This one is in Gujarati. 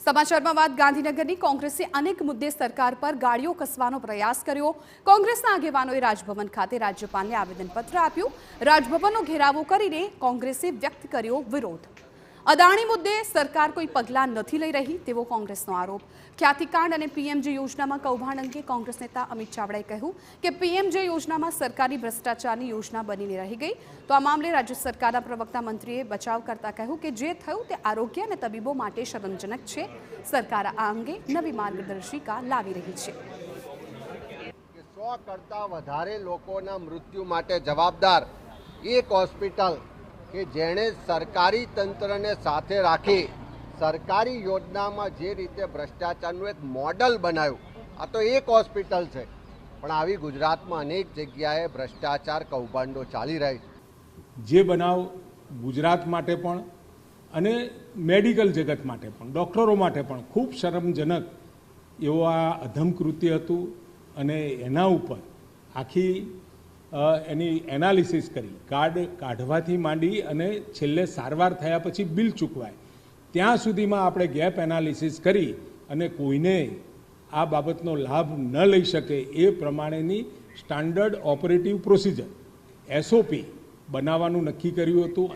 સમાચારમાં વાત ગાંધીનગરની કોંગ્રેસે અનેક મુદ્દે સરકાર પર ગાળીઓ કસવાનો પ્રયાસ કર્યો। કોંગ્રેસના આગેવાનોએ રાજભવન ખાતે રાજ્યપાલને આવેદનપત્ર આપ્યું। રાજભવનનો ઘેરાવો કરીને કોંગ્રેસે વ્યક્ત કર્યો વિરોધ। અદાણી મુદ્દે સરકાર કોઈ પગલાં નથી લઈ રહી તેવો કોંગ્રેસનો આરોપ। ખ્યાતિકાંડ અને પીએમજે યોજનામાં કૌભાંડ અંગે કોંગ્રેસ નેતા અમિત ચાવડાએ કહ્યું કે પીએમજે યોજનામાં સરકારી ભ્રષ્ટાચારની યોજના બનીને રહી ગઈ। તો આ મામલે રાજ્ય સરકારના પ્રવક્તા મંત્રીએ બચાવ કરતા કહ્યું કે જે થયું તે આરોગ્ય અને તબીબો માટે શરમજનક છે। સરકાર આ અંગે નવી માર્ગદર્શિકા લાવી રહી છે। 100 કરતા વધારે લોકોના મૃત્યુ માટે જવાબદાર એક હોસ્પિટલ કે જેણે સરકારી તંત્રને સાથે રાખી સરકારી યોજનામાં જે રીતે ભ્રષ્ટાચારનું એક મોડલ બનાવ્યું, આ તો એક હોસ્પિટલ છે, પણ આવી ગુજરાતમાં અનેક જગ્યાએ ભ્રષ્ટાચાર કૌભાંડો ચાલી રહી છે। જે બનાવ ગુજરાત માટે પણ અને મેડિકલ જગત માટે પણ ડૉક્ટરો માટે પણ ખૂબ શરમજનક એવો આ અધમ કૃત્ય હતું અને એના ઉપર આખી એની એનાલિસિસ કરી કાર્ડ કાઢવાથી માંડી અને છેલ્લે સારવાર થયા પછી બિલ ચૂકવાય ત્યાં સુધીમાં આપણે ગેપ એનાલિસિસ કરી અને કોઈને આ બાબતનો લાભ ન લઈ શકે એ પ્રમાણેની સ્ટાન્ડર્ડ ઓપરેટિવ પ્રોસિજર SOP બનાવવાનું નક્કી કર્યું હતું।